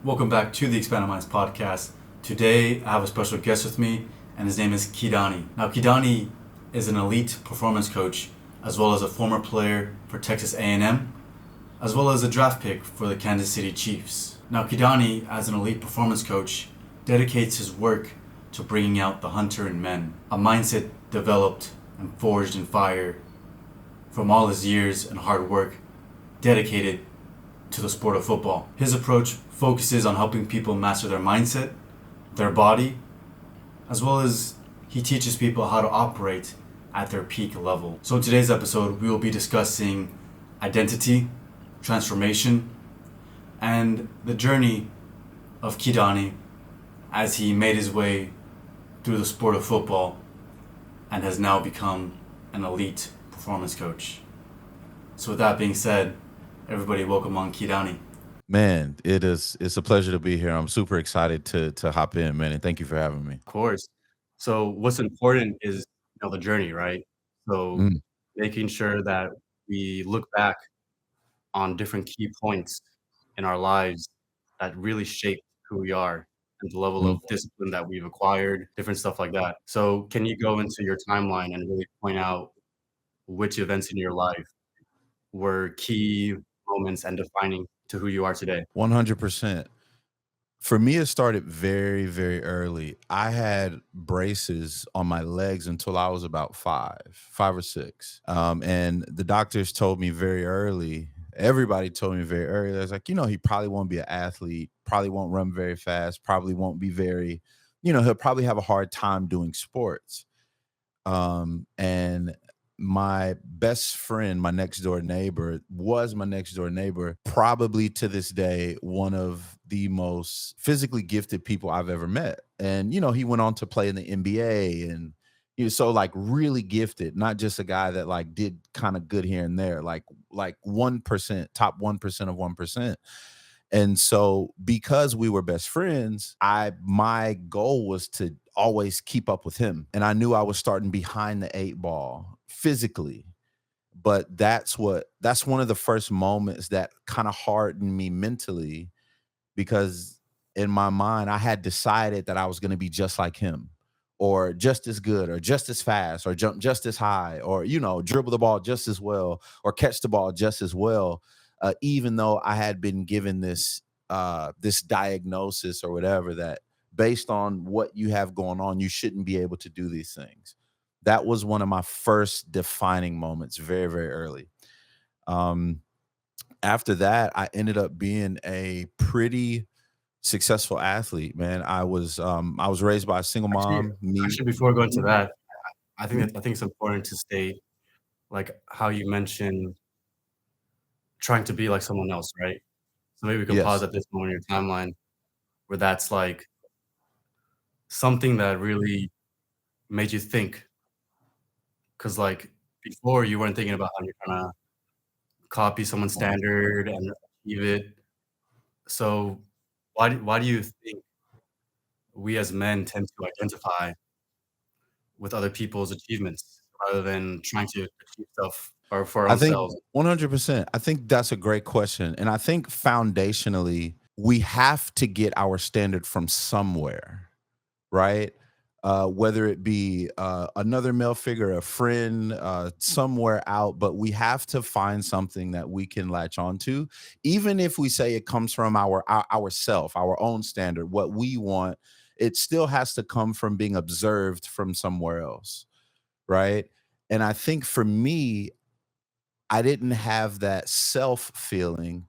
Welcome back to the Expanded Minds podcast. Today, I have a special guest with me, and his name is Kidane. Now, Kidane is an elite performance coach, as well as a former player for Texas A&M, as well as a draft pick for the Kansas City Chiefs. Now, Kidane, as an elite performance coach, dedicates his work to bringing out the hunter in men, a mindset developed and forged in fire from all his years and hard work dedicated to the sport of football. His approach focuses on helping people master their mindset, their body, as well as he teaches people how to operate at their peak level. So in today's episode, we will be discussing identity, transformation, and the journey of Kidane as he made his way through the sport of football and has now become an elite performance coach. So with that being said, everybody welcome on Kidane. Man, it's a pleasure to be here. I'm super excited to hop in, man, and thank you for having me. Of course. So what's important is the journey, right? So Mm, making sure that we look back on different key points in our lives that really shape who we are and the level mm. of discipline that we've acquired, different stuff like that. So can you go into your timeline and really point out which events in your life were key moments and defining to who you are today? 100%. For me, it started very, very early. I had braces on my legs until I was about 5 or 6. And the doctors told me very early, everybody told me very early, I was like, he probably won't be an athlete, probably won't run very fast, probably won't be very, he'll probably have a hard time doing sports. And my best friend, my next door neighbor, was my next door neighbor, probably to this day, one of the most physically gifted people I've ever met. And, he went on to play in the NBA and, so like really gifted, not just a guy that like did kind of good here and there, like 1%, top 1% of 1%. And so because we were best friends, I my goal was to always keep up with him. And I knew I was starting behind the 8 ball physically. But that's one of the first moments that kind of hardened me mentally because in my mind I had decided that I was going to be just like him or just as good or just as fast or jump just as high or dribble the ball just as well or catch the ball just as well, even though I had been given this diagnosis or whatever that based on what you have going on you shouldn't be able to do these things. That was one of my first defining moments very, very early. um After that I ended up being a pretty successful athlete, man. I was raised by a single Actually mom, me. actually, before going to that, Mhm. I think it's important to state, like, how you mentioned trying to be like someone else, right? So maybe we can pause Yes. at this moment in your timeline where that's, like, something that really made you think, 'cause, like, before you weren't thinking about how you're trying to copy someone's standard and achieve it. So why do you think we as men tend to identify with other people's achievements rather than trying to achieve stuff for our I own think selves? 100%. I think that's a great question. And I think foundationally, we have to get our standard from somewhere, right? Whether it be another male figure, a friend, somewhere out, but we have to find something that we can latch onto, even if we say it comes from our self, our own standard, what we want. It still has to come from being observed from somewhere else, right? And I think for me, I didn't have that self feeling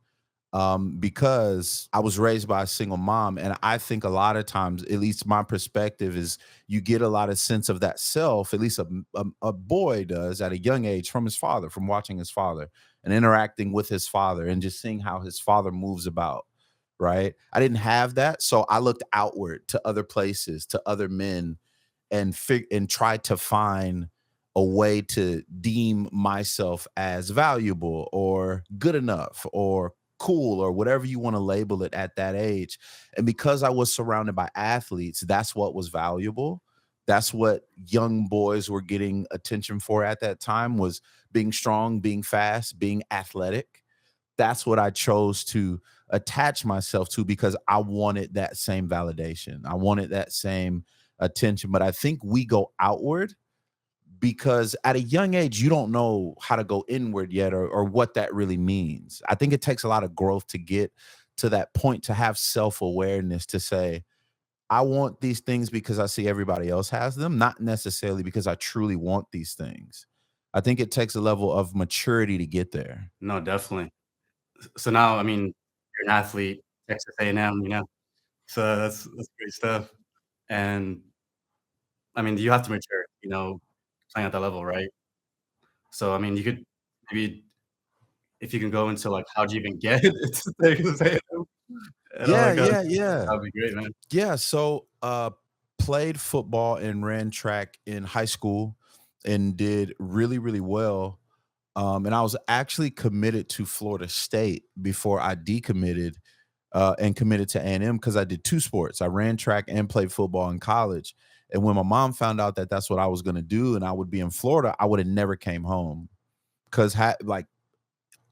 because I was raised by a single mom. And I think a lot of times, at least my perspective is you get a lot of sense of that self, at least a boy does at a young age from his father, from watching his father and interacting with his father and just seeing how his father moves about. Right. I didn't have that. So I looked outward to other places, to other men and tried to find a way to deem myself as valuable or good enough or cool or whatever you want to label it at that age. And because I was surrounded by athletes, that's what was valuable. That's what young boys were getting attention for at that time was being strong, being fast, being athletic. That's what I chose to attach myself to because I wanted that same validation. I wanted that same attention. But I think we go outward because at a young age, you don't know how to go inward yet, or what that really means. I think it takes a lot of growth to get to that point, to have self awareness, to say, I want these things because I see everybody else has them, not necessarily because I truly want these things. I think it takes a level of maturity to get there. No, definitely. So now, I mean, you're an athlete, Texas A&M, so that's great stuff. And I mean, you have to mature, playing at that level, right? So I mean, you could maybe if you can go into like how'd you even get to Texas A&M and all Yeah, that kind of yeah, stuff, yeah. that'd be great, man. Yeah, so, played football and ran track in high school and did really, really well. And I was actually committed to Florida State before I decommitted, and committed to A&M because I did 2 sports. I ran track and played football in college. And when my mom found out that that's what I was gonna do and I would be in Florida, I would have never came home. 'Cause like,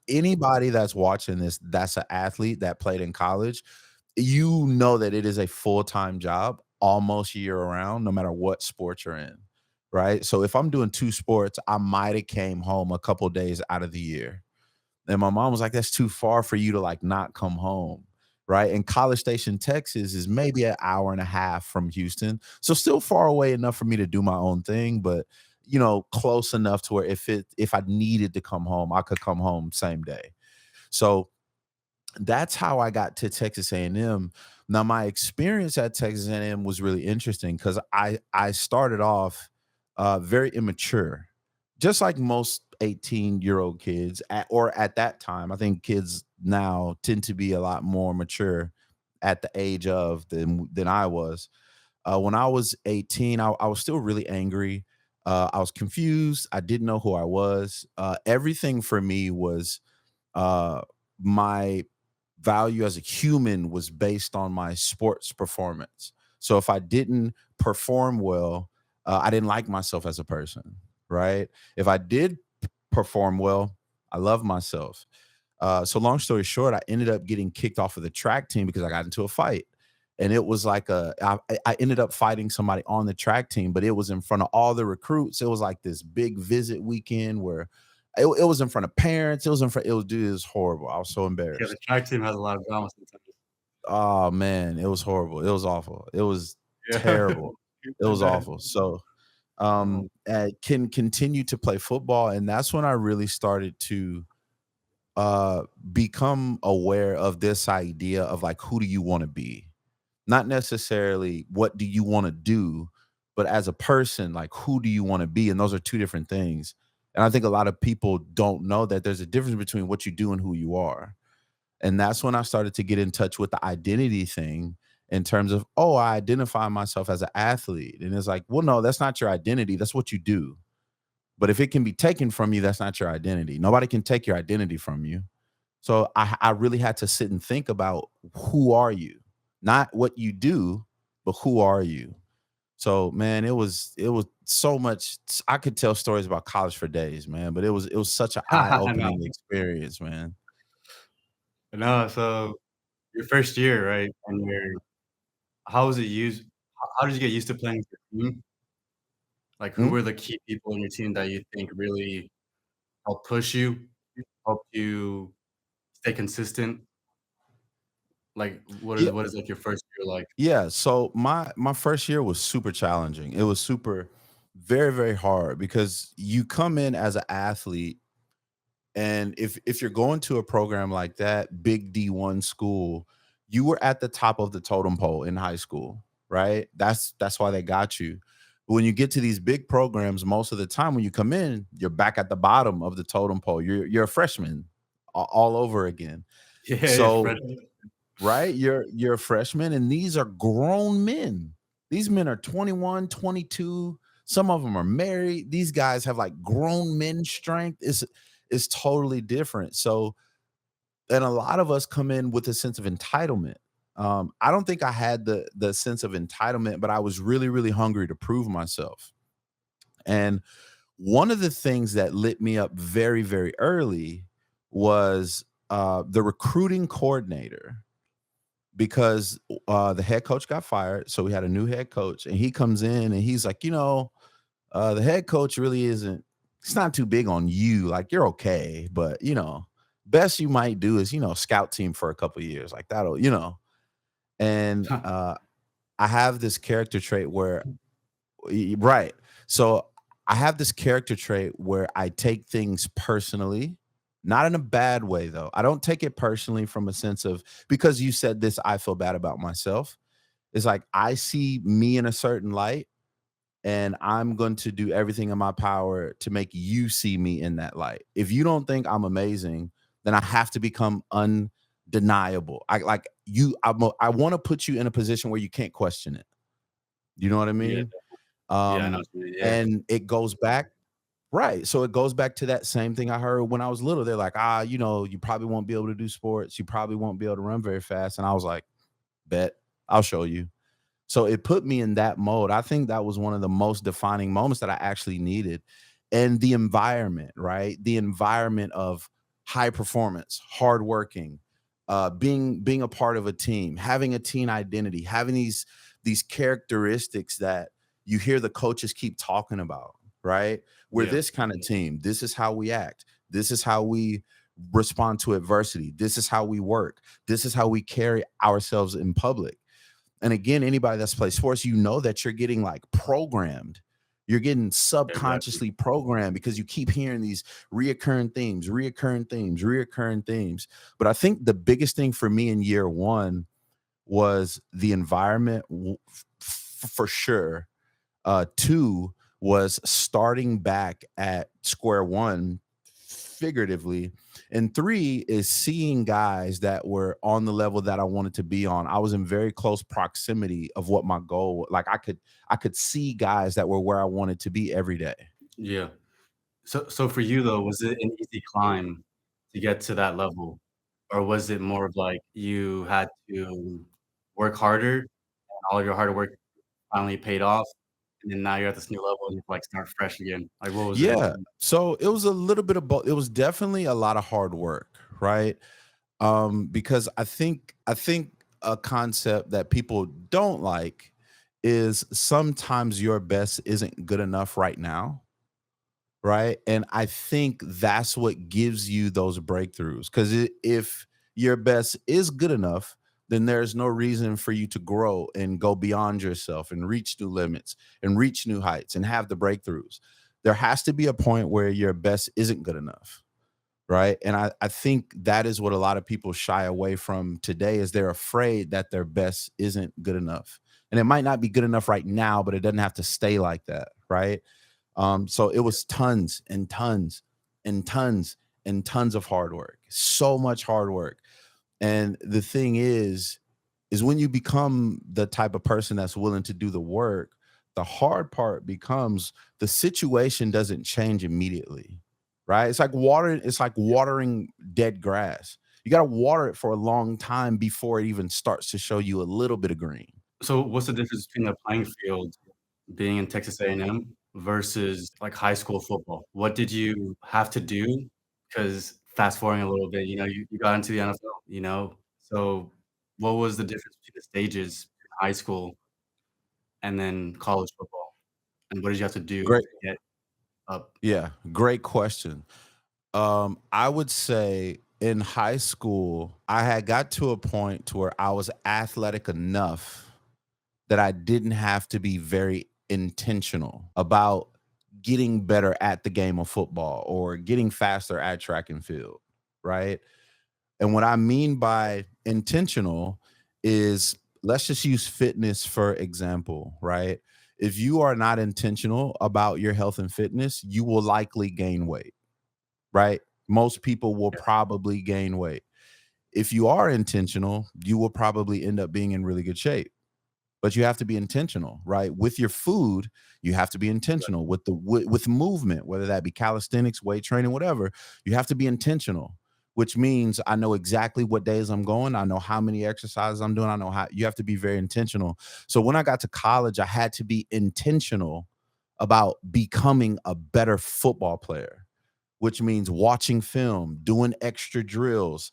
anybody that's watching this that's an athlete that played in college, you know that it is a full-time job almost year round, no matter what sport you're in, right? So if I'm doing 2 sports, I might have came home a couple days out of the year. And my mom was like, "That's too far for you to, like, not come home," right? And College Station, Texas is maybe an hour and a half from Houston, so still far away enough for me to do my own thing, but, close enough to where if I needed to come home, I could come home same day. So that's how I got to Texas A&M. Now, my experience at Texas A&M was really interesting because I started off very immature, just like most 18-year-old kids, or at that time. I think kids now tend to be a lot more mature at the age of than I was. When I was 18, I was still really angry. I was confused. I didn't know who I was. Everything for me was uh, my value as a human was based on my sports performance. So if I didn't perform well, I didn't like myself as a person, right? If I did perform well, I love myself. So long story short, I ended up getting kicked off of the track team because I got into a fight. And it was like I ended up fighting somebody on the track team, but it was in front of all the recruits. It was like this big visit weekend where it was in front of parents. It was in front. It was, dude, it was horrible. I was so Yeah, the embarrassed. track team has a lot of drama sometimes. Oh man, it was horrible. It was awful. It was Yeah. terrible. It I was bet. awful. So Oh, can continue to play football, and that's when I really started to uh become aware of this idea of like, who do you want to be, not necessarily what do you want to do, but as a person, like, who do you want to be? And those are two different things. And I think a lot of people don't know that there's a difference between what you do and who you are. And that's when I started to get in touch with the identity thing, in terms of, oh, I identify myself as an athlete. And it's like, well, no, that's not your identity. That's what you do. But if it can be taken from you, that's not your identity. Nobody can take your identity from you. So I really had to sit and think about, who are you? Not what you do, but who are you? So man, it was so much. I could tell stories about college for days, man, but it was such an I know. eye-opening experience, man. No, so your first year, right? And how was it used? How did you get used to playing with your team? Like, who Mm? were the key people in your team that you think really helped push you, helped you stay consistent? Like, what is Yeah, what is like your first year like? yeah. So my first year was super challenging. It was very, very hard because you come in as an athlete. And if you're going to a program like that, big D1 school, you were at the top of the totem pole in high school, right? That's why they got you. But when you get to these big programs, most of the time when you come in, you're back at the bottom of the totem pole. You're a freshman all over again. Yeah, yeah, So, Fred. right, you're a freshman, and these are grown men. These men are 21, 22. Some of them are married. These guys have like grown men strength. It's totally different. So, and a lot of us come in with a sense of entitlement. I don't think I had the sense of entitlement, but I was really, really hungry to prove myself. And one of the things that lit me up very, very early was the recruiting coordinator, because the head coach got fired. So we had a new head coach, and he comes in and he's like, the head coach really isn't, it's not too big on you. Like, you're okay, but best you might do is, scout team for a couple years. Like that'll, and I have this character trait where right. So I have this character trait where I take things personally, not in a bad way though. I don't take it personally from a sense of, because you said this, I feel bad about myself. It's like I see me in a certain light, and I'm going to do everything in my power to make you see me in that light. If you don't think I'm amazing, then I have to become undeniable. I want to put you in a position where you can't question it. You know what I Yeah, mean? yeah, I know Um, what you mean. Yeah, and it goes back, right. So it goes back to that same thing I heard when I was little. They're like, you probably won't be able to do sports. You probably won't be able to run very fast. And I was like, bet, I'll show you. So it put me in that mode. I think that was one of the most defining moments that I actually needed. And the environment, right? The environment of high performance, hardworking, being a part of a team, having a team identity, having these characteristics that you hear the coaches keep talking about, right? We're yeah, this kind of team. This is how we act. This is how we respond to adversity. This is how we work. This is how we carry ourselves in public. And again, anybody that's played sports, that you're getting like programmed. You're getting exactly. subconsciously programmed because you keep hearing these reoccurring themes, reoccurring themes, reoccurring themes. But I think the biggest thing for me in year one was the environment, for sure. Two was starting back at square one, figuratively. And three is seeing guys that were on the level that I wanted to be on. I was in very close proximity of what my goal was. Like I could see guys that were where I wanted to be every day. Yeah. So for you though, was it an easy climb to get to that level? Or was it more of like you had to work harder and all your hard work finally paid off, and then now you're at this new level and you have to, like, start fresh again? Like, what was it? Yeah. So it was a little bit of both. It was definitely a lot of hard work, right? Because I think a concept that people don't like is sometimes your best isn't good enough right now, right? And I think that's what gives you those breakthroughs. Because if your best is good enough, then there's no reason for you to grow and go beyond yourself and reach new limits and reach new heights and have the breakthroughs. There has to be a point where your best isn't good enough, right? And I think that is what a lot of people shy away from today, is they're afraid that their best isn't good enough. And it might not be good enough right now, but it doesn't have to stay like that, right? So it was tons and tons and tons and tons of hard work, so much hard work. And the thing is when you become the type of person that's willing to do the work, the hard part becomes the situation doesn't change immediately, right? It's like watering dead grass. You got to water it for a long time before it even starts to show you a little bit of green. So what's the difference between the playing field being in Texas A&M versus, like, high school football? What did you have to do? Because fast forwarding a little bit, you got into the NFL, you know? So what was the difference between the stages in high school and then college football? And what did you have to do to Great. get up? Yeah, great question. I would say in high school, I had got to a point to where I was athletic enough that I didn't have to be very intentional about getting better at the game of football or getting faster at track and field, right? And what I mean by intentional is, let's just use fitness for example, right? If you are not intentional about your health and fitness, you will likely gain weight, right? Most people will Yeah, probably gain weight. If you are intentional, you will probably end up being in really good shape. But you have to be intentional, right? With your food, you have to be intentional with with movement, whether that be calisthenics, weight training, whatever. You have to be intentional, which means I know exactly what days I'm going. I know how many exercises I'm doing. I know how you have to be very intentional. So when I got to college, I had to be intentional about becoming a better football player, which means watching film, doing extra drills,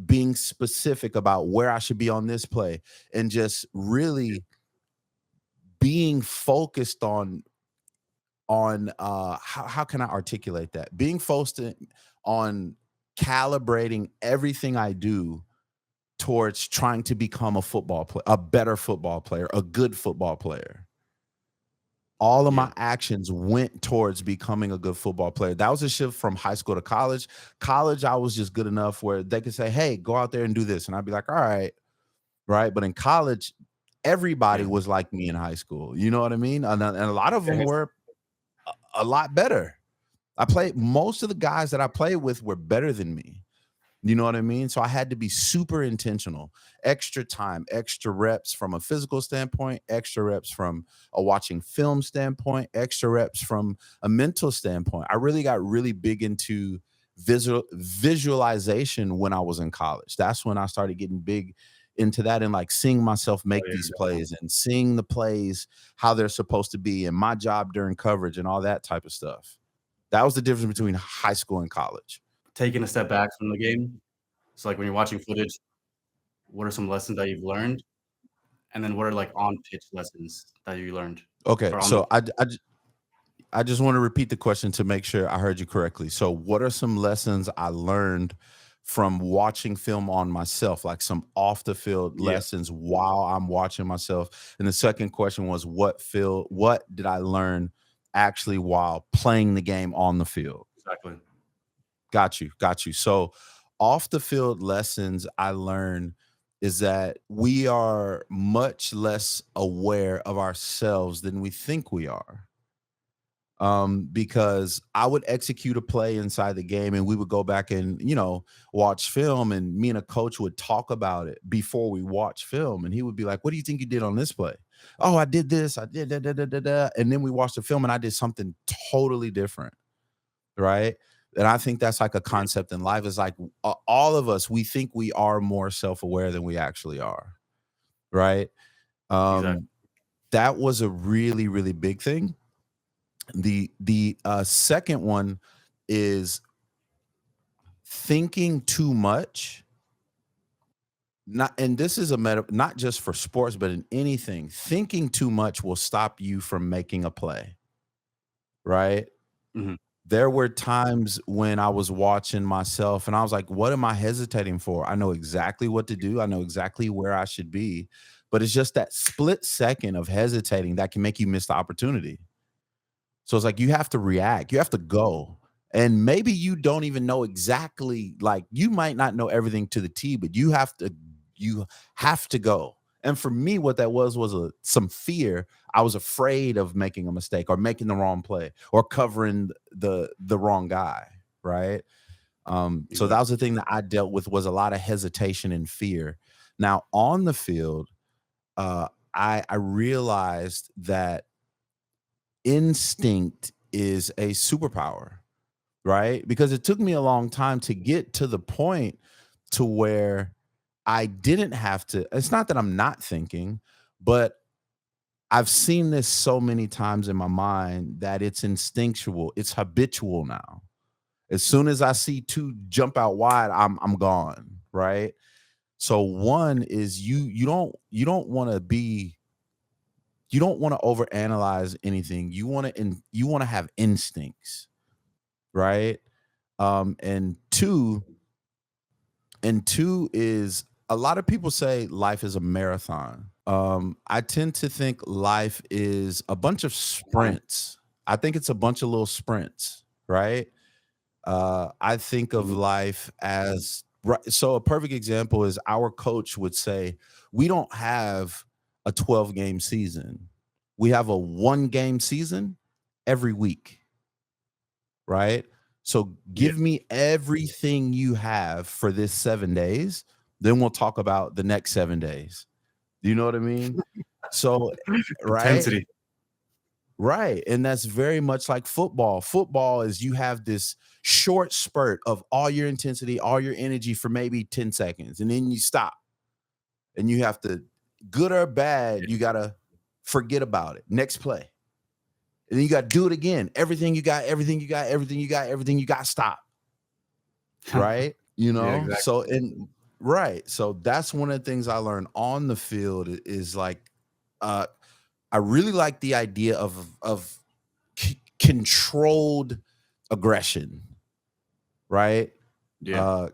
being specific about where I should be on this play, and just really being focused on how can I articulate that? Being focused on calibrating everything I do towards trying to become a better football player, a good football player. All of Yeah. my actions went towards becoming a good football player. That was a shift from high school to college. College, I was just good enough where they could say, "Hey, go out there and do this," and I'd be like, "All right." Right? But in college, everybody Yeah. was like me in high school. You know what I mean? And a lot of them were a lot better. I played most of the guys that I played with were better than me. You know what I mean? So I had to be super intentional. Extra time, extra reps from a physical standpoint, extra reps from a watching film standpoint, extra reps from a mental standpoint. I really got really big into visualization when I was in college. That's when I started getting big into that and like seeing myself Oh make yeah, these definitely. plays and seeing the plays how they're supposed to be and my job during coverage and all that type of stuff. That was the difference between high school and college. Taking a step back from the game. So like when you're watching footage, what are some lessons that you've learned? And then what are like on pitch lessons that you learned Okay, or on the so I just want to repeat the question to make sure I heard you correctly. So, what are some lessons I learned from watching film on myself, like some off the field yeah, lessons while I'm watching myself? And the second question was, what did I learn actually while playing the game on the field? exactly. Got you, got you. So, off the field lessons I learned is that we are much less aware of ourselves than we think we are, because I would execute a play inside the game and we would go back and, watch film, and me and a coach would talk about it before we watch film. And he would be like, "What do you think you did on this play?" "Oh, I did this. I did da, da, da, da, da." And then we watched the film and I did something totally different. Right. And I think that's like a Yeah, concept in life is like all of us, we think we are more self aware than we actually are. Right. exactly. Um, that was a really, really big thing. The second one is thinking too much. Not, and this is not just for sports, but in anything. Thinking too much will stop you from making a play, right? Mhm. There were times when I was watching myself and I was like, what am I hesitating for? I know exactly what to do. I know exactly where I should be. But it's just that split second of hesitating that can make you miss the opportunity. So it's like you have to react, you have to go. And maybe you don't even know exactly, like you might not know everything to the T, but you have to go. And for me, what that was some fear. I was afraid of making a mistake or making the wrong play or covering the wrong guy, right? So that was Exactly. the thing that I dealt with was a lot of hesitation and fear. Now on the field, I realized that instinct is a superpower, right? Because it took me a long time to get to the point to where I didn't have to. It's not that I'm not thinking, but I've seen this so many times in my mind that it's instinctual, it's habitual now. As soon as I see two jump out wide, I'm gone, right? So one is you don't want to be you don't want to overanalyze anything. You want to have instincts, right? And two is a lot of people say life is a marathon. I tend to think life is a bunch of Fine. sprints. I think it's a bunch of little sprints, right? I think of Mhm. life as right. So a perfect example is our coach would say, we don't have a 12-game season. We have a 1-game season every week, right? So Yeah, give me everything you have for this 7 days. Then we'll talk about the next 7 days. Do you know what I mean? So, right? intensity. Right. And that's very much like football. Football is you have this short spurt of all your intensity, all your energy for maybe 10 seconds, and then you stop and you have to, good or bad, Yeah, you got to forget about it. Next play. And then you got to do it again. Everything you got, everything you got, everything you got, everything you got, stop. Right? Yeah, exactly. So right. So that's one of the things I learned on the field is like uh I really like the idea of controlled aggression, right? Yeah. Uh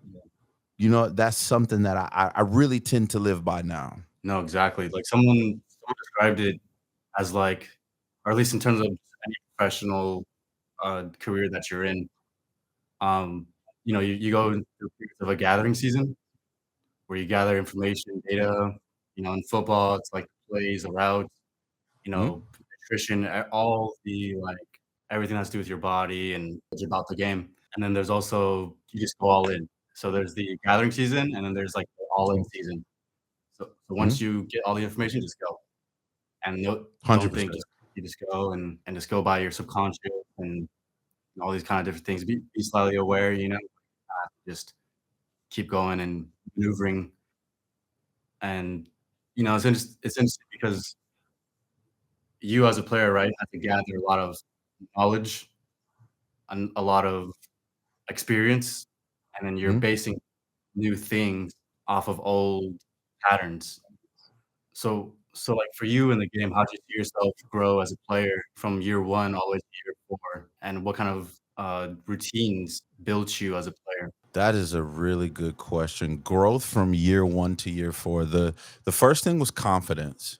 that's something that I really tend to live by now. No, exactly. Like someone described it as like, or at least in terms of any professional career that you're in, um, you go through periods of a gathering season where you gather information, data. In football, it's like the plays, the routes, Mhm, nutrition, all the like everything has to do with your body and it's about the game. And then there's also you just go all in. So there's the gathering season, and then there's like the all in season. So once mhm, you get all the information, just go. And don't think, 100%. just you just go and just go by your subconscious and all these kind of different things. Be slightly aware, just keep going and maneuvering. And it's interesting because you as a player, right, have to gather a lot of knowledge and a lot of experience, and then you're Mhm. basing new things off of old patterns. So like for you in the game, how did you see yourself grow as a player from year 1 all the way to year 4? And what kind of, routines built you as a player? That is a really good question. Growth from year 1 to year 4. The first thing was confidence.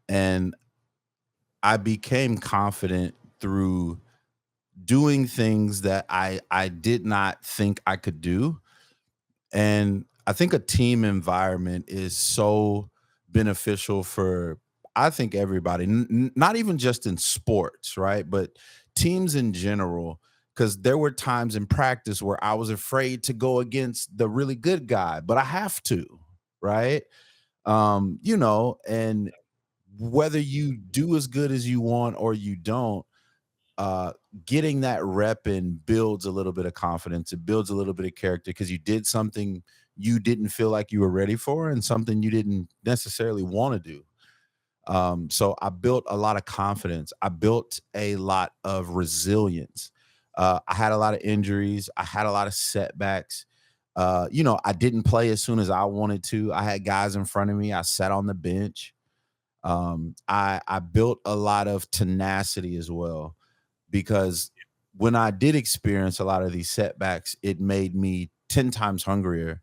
And I became confident through doing things that I did not think I could do. And I think a team environment is so beneficial for, I think, everybody, not even just in sports, right? But teams in general. Because there were times in practice where I was afraid to go against the really good guy, but I have to, right? And whether you do as good as you want or you don't, uh getting that rep in builds a little bit of confidence. It builds a little bit of character because you did something you didn't feel like you were ready for and something you didn't necessarily want to do. So I built a lot of confidence. I built a lot of resilience. I had a lot of injuries. I had a lot of setbacks. I didn't play as soon as I wanted to. I had guys in front of me. I sat on the bench. I built a lot of tenacity as well, because when I did experience a lot of these setbacks, it made me 10 times hungrier.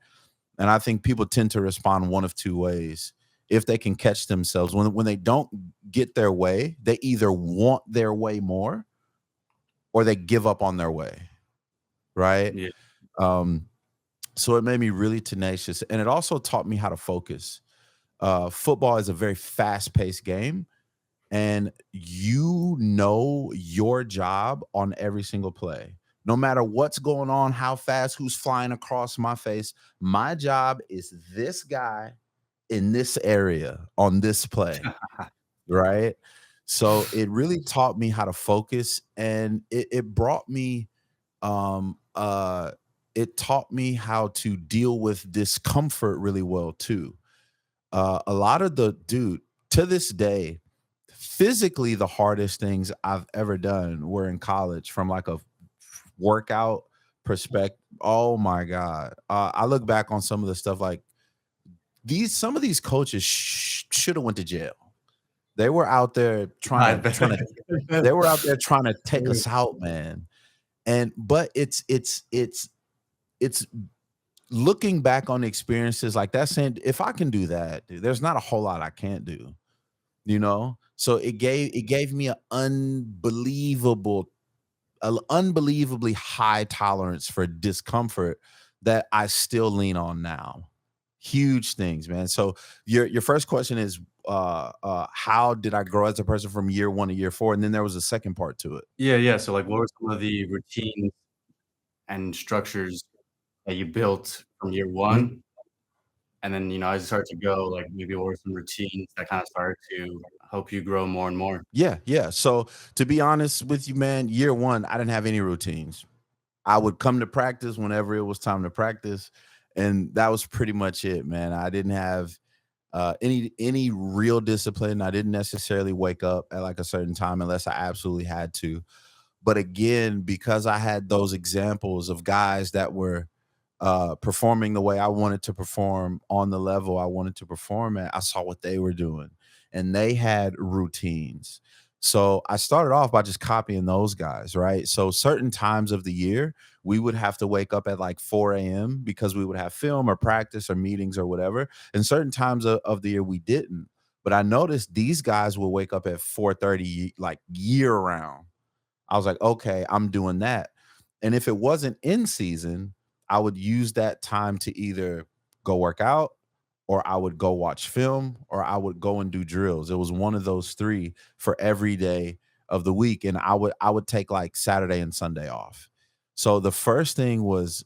And I think people tend to respond one of two ways. If they can catch themselves when they don't get their way, they either want their way more or they give up on their way, right? Yeah. Um, so it made me really tenacious, and it also taught me how to focus. Football is a very fast-paced game, and you know your job on every single play. No matter what's going on, how fast, who's flying across my face, my job is this guy in this area on this play, right? So it really taught me how to focus, and it brought me um uh it taught me how to deal with discomfort really well too. A lot of the dude to this day, physically the hardest things I've ever done were in college from like a workout perspective. Oh my god. I look back on some of the stuff like these some of these coaches should have went to jail. They were out there trying I to bet. trying to they were out there trying to take us out, man. And but it's looking back on experiences like that, saying if I can do that, dude, there's not a whole lot I can't do. So it gave me an unbelievably high tolerance for discomfort that I still lean on now. Huge things, man. So your first question is how did I grow as a person from year 1 to year 4, and then there was a second part to it. Yeah, yeah, so, like, what were some of the routines and structures that you built from year Mhm. 1? And then, as you start to go, like, maybe what were some routines that kinda started to help you grow more and more? Yeah, yeah. So to be honest with you, man, year 1 I didn't have any routines. I would come to practice whenever it was time to practice, and that was pretty much it, man. I didn't have Any real discipline, I didn't necessarily wake up at like a certain time unless I absolutely had to. But again, because I had those examples of guys that were performing the way I wanted to perform on the level I wanted to perform at, I saw what they were doing and they had routines. So I started off by just copying those guys, right? So certain times of the year, we would have to wake up at like 4 a.m. because we would have film or practice or meetings or whatever. And certain times of the year we didn't. But I noticed these guys would wake up at 4:30 like year round. I was like, okay, I'm doing that. And if it wasn't in season, I would use that time to either go work out or I would go watch film or I would go and do drills. It was one of those three for every day of the week. And I would take like Saturday and Sunday off. So the first thing was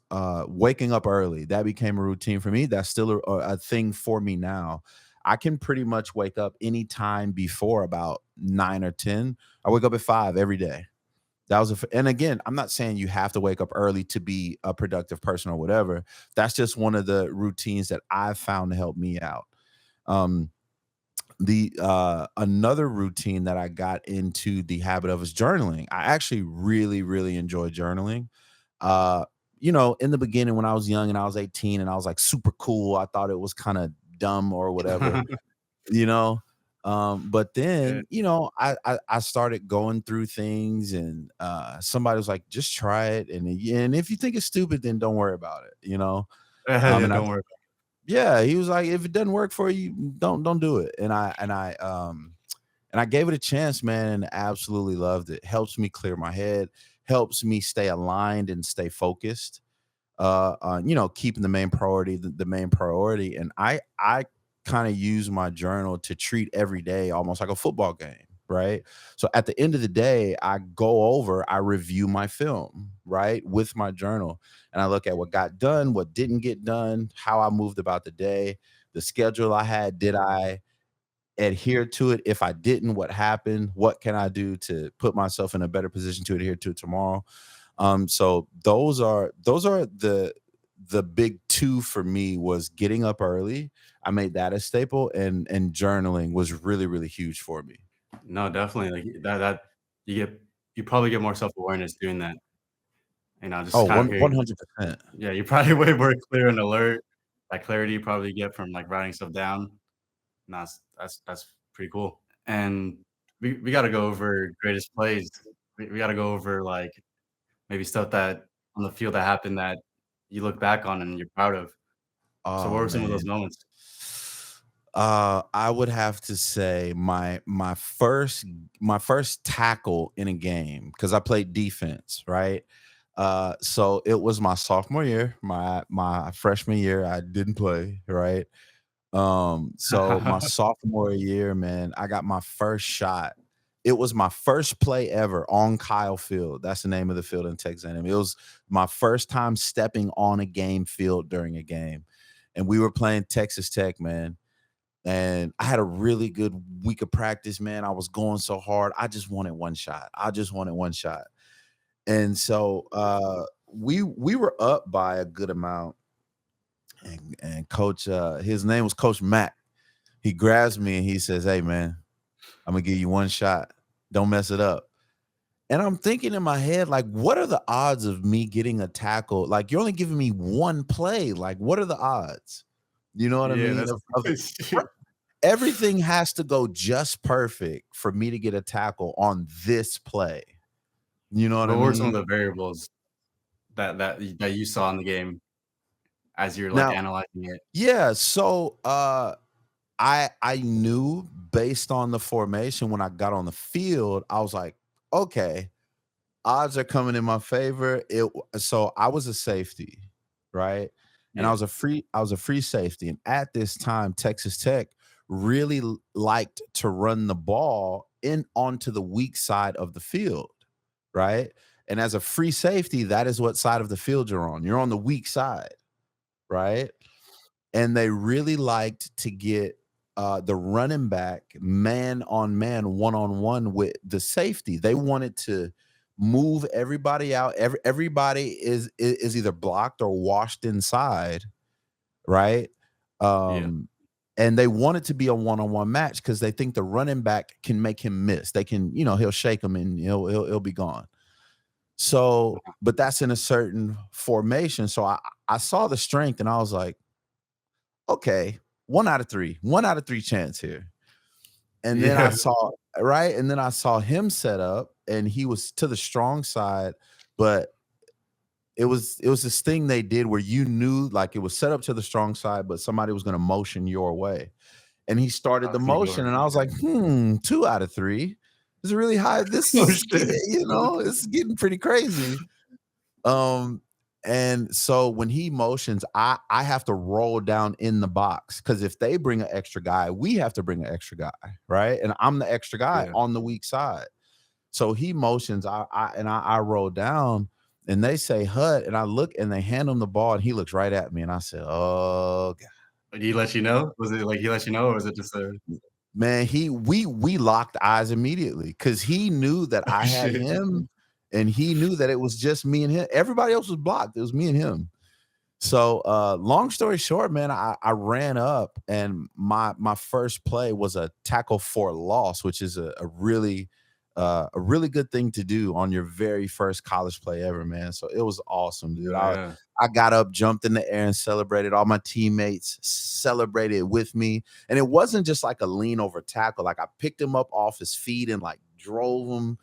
waking up early. That became a routine for me. That's still a thing for me now. I can pretty much wake up anytime before about 9 or 10. I wake up at 5 every day. That was and again, I'm not saying you have to wake up early to be a productive person or whatever. That's just one of the routines that I've found to help me out. Um, the Another routine that I got into the habit of is journaling. I actually really, really enjoy journaling. Uh, in the beginning when I was young and I was 18 and I was like super cool, I thought it was kind of dumb or whatever, you know but Yeah. then I started going through things and somebody was like, just try it, and if you think it's stupid, then don't worry about it. Yeah, And I don't worry. Yeah, he was like, if it doesn't work for you, don't do it. And I gave it a chance, man, and absolutely loved it. Helps me clear my head, helps me stay aligned and stay focused, keeping the main priority. And I kind of use my journal to treat every day almost like a football game, right? So at the end of the day, I review my film, right, with my journal, and I look at what got done, what didn't get done, how I moved about the day, the schedule I had, did I adhere to it? If I didn't, what happened? What can I do to put myself in a better position to adhere to it tomorrow? So those are the big two for me was getting up early. I made that a staple, and journaling was really, really huge for me. No, definitely, like, that you get you probably get more self-awareness doing that, Oh, just kind of one hearing. 100%. Yeah, you're probably way more clear and alert. That clarity you probably get from, like, writing stuff down. No, that's pretty cool. And we gotta go over greatest plays. We gotta go over, like, maybe stuff that on the field that happened that you look back on and you're proud of. So what Oh, were some of those man. moments? I would have to say my first tackle in a game, because I played defense, right? So it was my sophomore year, my freshman year, I didn't play, right? So my sophomore year, man, I got my first shot. It was my first play ever on Kyle Field. That's the name of the field in Texas A&M. It was my first time stepping on a game field during a game. And we were playing Texas Tech, man. And I had a really good week of practice, man. I was going so hard. I just wanted one shot. I just wanted one shot. And so we were up by a good amount. And coach, his name was Coach Mack. He grabs me and he says, "Hey, man, I'm gonna give you one shot. Don't mess it up." And I'm thinking in my head, like, what are the odds of me getting a tackle? Like, you're only giving me one play. Like, what are the odds? You know what I Yeah, mean? Everything has to go just perfect for me to get a tackle on this play. You know what I what were some of mean? the variables that you saw in the game as you're, like, Now, analyzing it? yeah, so I knew based on the formation when I got on the field, I was like, okay, odds are coming in my favor. So I was a safety, right? And Yeah, I was a free safety. And at this time, Texas Tech really liked to run the ball in onto the weak side of the field, right? And as a free safety, that is what side of the field you're on. You're on the weak side, right? And they really liked to get the running back man on man, one on one with the safety. They wanted to move everybody out. Everybody is either blocked or washed inside, right? yeah. Um, and they want it to be a one-on-one match because they think the running back can make him miss. They can, he'll shake him and he'll be gone. So, but that's in a certain formation. So I saw the strength and I was like, okay, 1 out of 3 chance here. And then I Yeah. saw right, and then I saw him set up, and he was to the strong side, but it was this thing they did where you knew like it was set up to the strong side, but somebody was going to motion your way. And he started the That's gonna go motion, hard. and I was like, 2 out of 3 is really high. This Oh is, shit. it's getting pretty crazy. Um, and so when he motions, I have to roll down in the box because if they bring an extra guy, we have to bring an extra guy, right? And I'm the extra guy Yeah. on the weak side. So he motions, I roll down, and they say hut, and I look, and they hand him the ball, and he looks right at me, and I said, "Oh God." Did he let you know? Was it like he let you know, or was it just a Man, we locked eyes immediately because he knew that oh I had shit? him, and he knew that it was just me and him. Everybody else was blocked. It was me and him. So long story short, man, I ran up, and my first play was a tackle for loss, which is a really good thing to do on your very first college play ever, man. So it was awesome, dude. Yeah, yeah. I got up, jumped in the air, and celebrated. All my teammates celebrated with me. And it wasn't just like a lean over tackle. Like I picked him up off his feet and like drove him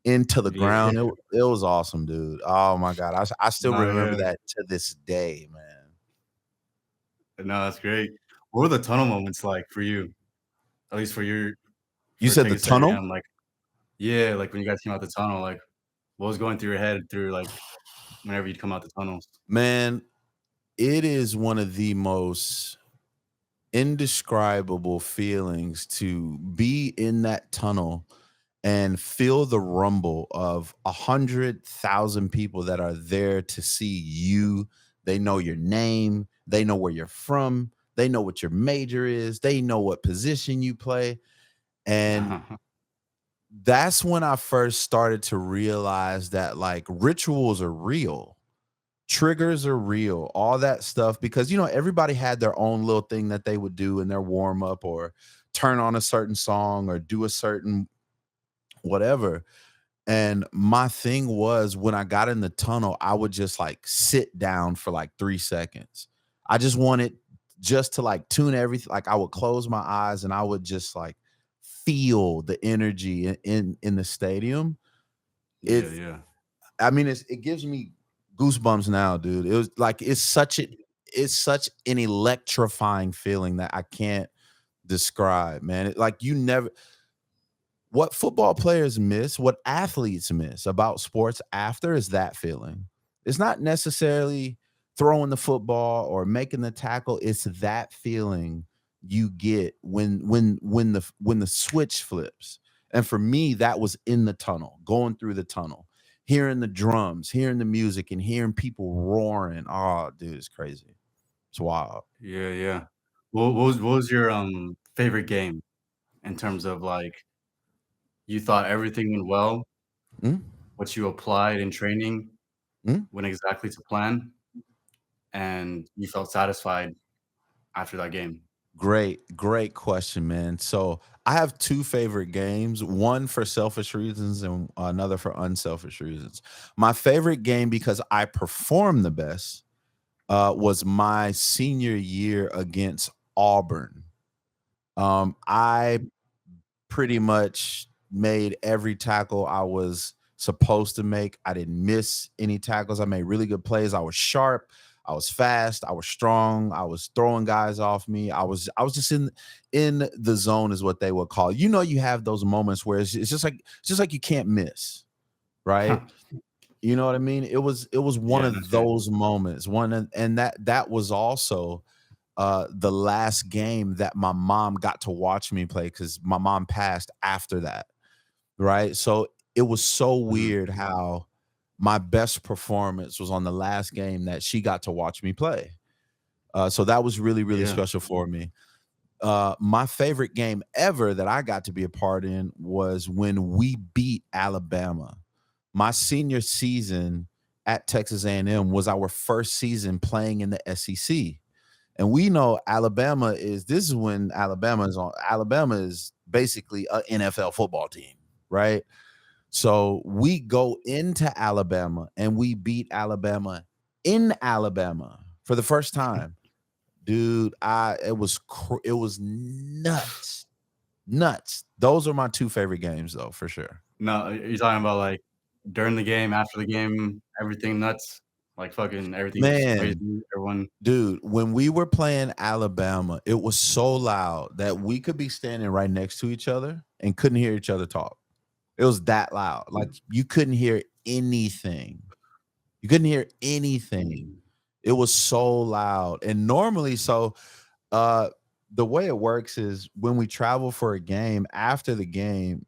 into the Yeah. ground. It was awesome, dude. Oh my God. I still No, remember yeah. that to this day, man. No, that's great. What were the tunnel moments like for you? At least You for said the Texas tunnel? A&M, like yeah, like when you guys came out the tunnel, like what was going through your head through like whenever you'd come out the tunnels? Man, it is one of the most indescribable feelings to be in that tunnel and feel the rumble of 100,000 people that are there to see you. They know your name, they know where you're from, they know what your major is, they know what position you play. And that's when I first started to realize that like rituals are real, triggers are real, all that stuff, because everybody had their own little thing that they would do in their warm up or turn on a certain song or do a certain whatever. And my thing was when I got in the tunnel, I would just like sit down for like 3 seconds. I just wanted just to like tune everything. Like I would close my eyes and I would just like feel the energy in the stadium. Yeah, It's yeah. I mean, it gives me goosebumps now, dude. It was like it's such an electrifying feeling that I can't describe, man. Like you never what football players miss, what athletes miss about sports after is that feeling. It's not necessarily throwing the football or making the tackle. It's that feeling you get when the switch flips. And for me, that was in the tunnel, going through the tunnel, hearing the drums, hearing the music, and hearing people roaring. Oh, dude, it's crazy. It's wild. Yeah, yeah. What was your favorite game in terms of like you thought everything went well, Mm, what you applied in training mm. went exactly to plan, and you felt satisfied after that game? Great question, man. So I have two favorite games, one for selfish reasons and another for unselfish reasons. My favorite game because I performed the best was my senior year against Auburn. I pretty much made every tackle I was supposed to make. I didn't miss any tackles. I made really good plays. I was sharp. I was fast. I was strong. I was throwing guys off me. I was just in the zone is what they would call. You have those moments where it's just like you can't miss, right? You know what I mean? It was one Yeah, no of shit. those moments. And that was also the last game that my mom got to watch me play because my mom passed after that, right? So it was so Mhm. weird how my best performance was on the last game that she got to watch me play. So that was really, really Yeah. special for me. My favorite game ever that I got to be a part in was when we beat Alabama. My senior season at Texas A&M was our first season playing in the SEC. And we know Alabama is this is when Alabama is basically an NFL football team, right? So we go into Alabama and we beat Alabama in Alabama for the first time. Dude, it was nuts. Nuts. Those are my two favorite games though, for sure. No, you're talking about like during the game, after the game, everything nuts, like fucking everything's just Man, crazy. Everyone, dude, when we were playing Alabama, it was so loud that we could be standing right next to each other and couldn't hear each other talk. It was that loud. Like you couldn't hear anything. You couldn't hear anything. It was so loud. And normally, uh the way it works is when we travel for a game, after the game,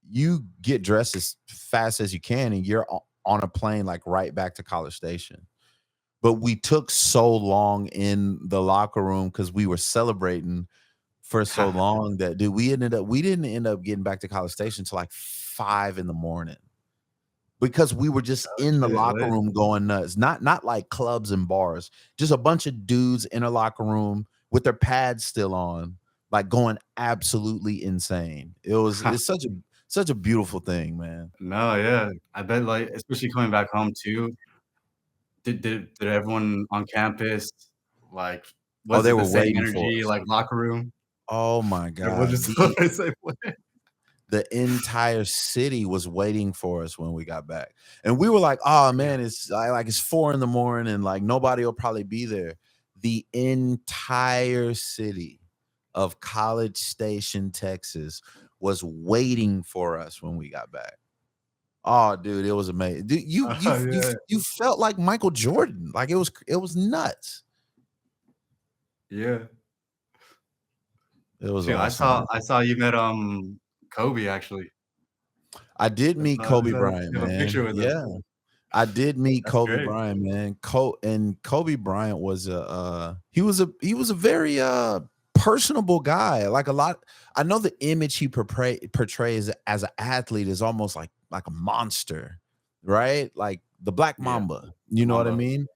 you get dressed as fast as you can and you're on a plane like right back to College Station. But we took so long in the locker room because we were celebrating for so long that dude, we didn't end up getting back to College Station till like 5 in the morning because we were just oh in the shit, locker lit. room going nuts. Not like clubs and bars, just a bunch of dudes in a locker room with their pads still on, like going absolutely insane. It's such a beautiful thing, man. No, yeah, I bet like especially coming back home too. Did everyone on campus like Oh, was they it the were same waiting for energy us. like locker room? Oh my Everyone god. just felt the same way. The entire city was waiting for us when we got back. And we were like, "Oh Yeah. man, it's 4 in the morning and like nobody will probably be there." The entire city of College Station, Texas was waiting for us when we got back. Oh, dude, it was amazing. Dude, Oh yeah, you felt like Michael Jordan. Like it was nuts. yeah. It was Shoot, awesome, man. I saw you met Kobe actually. I did meet Kobe I saw Bryant, you have a picture man. with him. Yeah. I did meet That's Kobe great. Bryant, man. Kobe Bryant was he was a very personable guy. Like a lot I know the image he portrays as an athlete is almost like a monster, right? Like the Black Yeah, Mamba. You know what I Mamba. mean?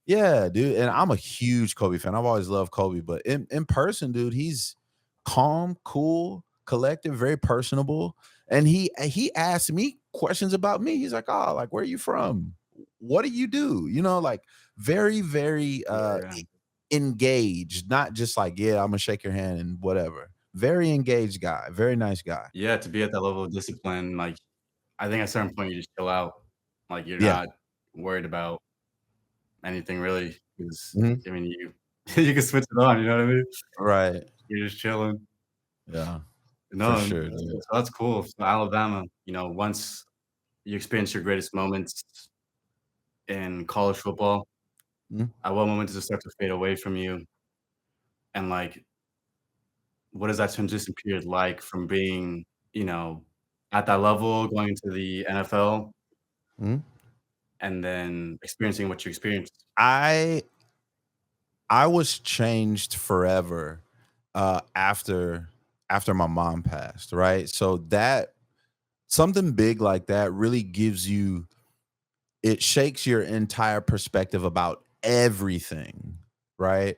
Yeah, dude. And I'm a huge Kobe fan. I've always loved Kobe, but in person, dude, he's calm, cool, collective, very personable. And he asked me questions about me. He's like, "Oh, like where are you from? What do you do?" You know, like very, very Yeah. engaged, not just like, "Yeah, I'm gonna shake your hand and whatever." Very engaged guy, very nice guy. Yeah, to be at that level of discipline, like, I think at a certain point you just chill out. Like, you're Yeah. not worried about anything really, 'cause, Mhm. I mean, you you can switch it on, you know what I mean? Right. You're just chilling. Yeah. For No, sure, so dude. that's cool. So Alabama, once you experience your greatest moments in college football, Mhm. at what moment does it start to fade away from you? And, like, what is that transition period like from being, you know, at that level, going into the NFL, Mhm. and then experiencing what you experienced? I I was changed forever after my mom passed, right? So that something big like that really gives you it shakes your entire perspective about everything, right?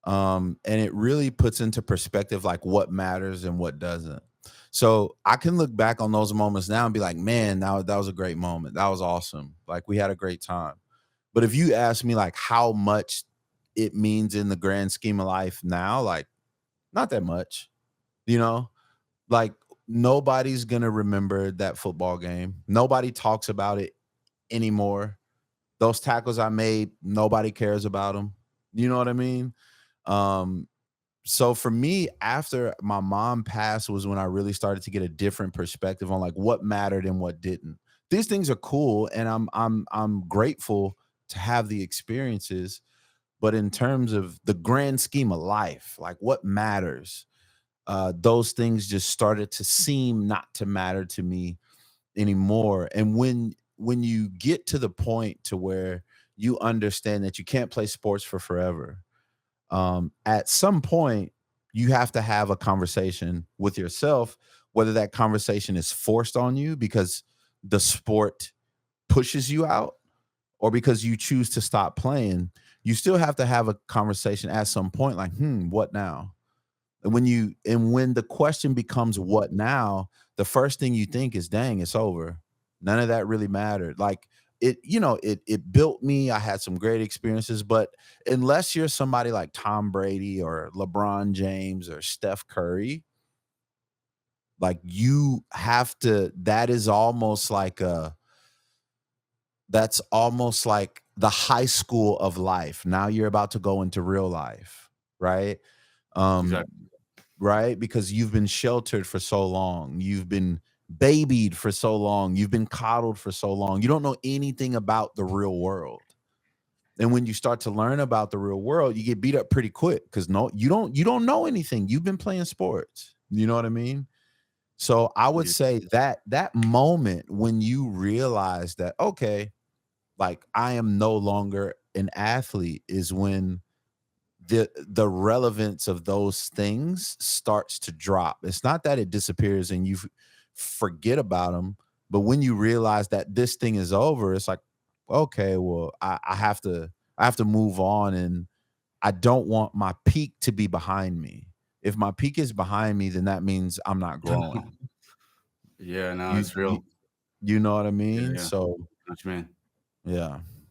And it really puts into perspective like what matters and what doesn't. So I can look back on those moments now and be like, man, that was a great moment. That was awesome. Like we had a great time. But if you ask me like how much it means in the grand scheme of life now, like not that much, you know? Like nobody's gonna remember that football game. Nobody talks about it anymore. Those tackles I made, nobody cares about them. You know what I mean? Um, so for me, after my mom passed was when I really started to get a different perspective on like what mattered and what didn't. These things are cool and I'm grateful to have the experiences, but in terms of the grand scheme of life, like what matters, those things just started to seem not to matter to me anymore. And when you get to the point to where you understand that you can't play sports for forever, at some point you have to have a conversation with yourself, whether that conversation is forced on you because the sport pushes you out or because you choose to stop playing. you still have to have a conversation at some point, like, what now? And when the question becomes what now, the first thing you think is, dang, it's over. None of that really mattered. Like, it built me. I had some great experiences, but unless you're somebody like Tom Brady or LeBron James or Steph Curry, like, you have to, that's almost like the high school of life. Now you're about to go into real life, right? Um, Exactly. right? Because you've been sheltered for so long. You've been babied for so long. You've been coddled for so long. You don't know anything about the real world. And when you start to learn about the real world, you get beat up pretty quick because no, you don't know anything. You've been playing sports. You know what I mean? So I would Yeah. say that that moment when you realize that, okay, like, I am no longer an athlete, is when the relevance of those things starts to drop. It's not that it disappears and you forget about them, but when you realize that this thing is over, it's like, okay, well, I have to move on, and I don't want my peak to be behind me. If my peak is behind me, then that means I'm not growing. Yeah, no, You it's you, real. you know what I Yeah, mean? yeah. So What you mean? yeah.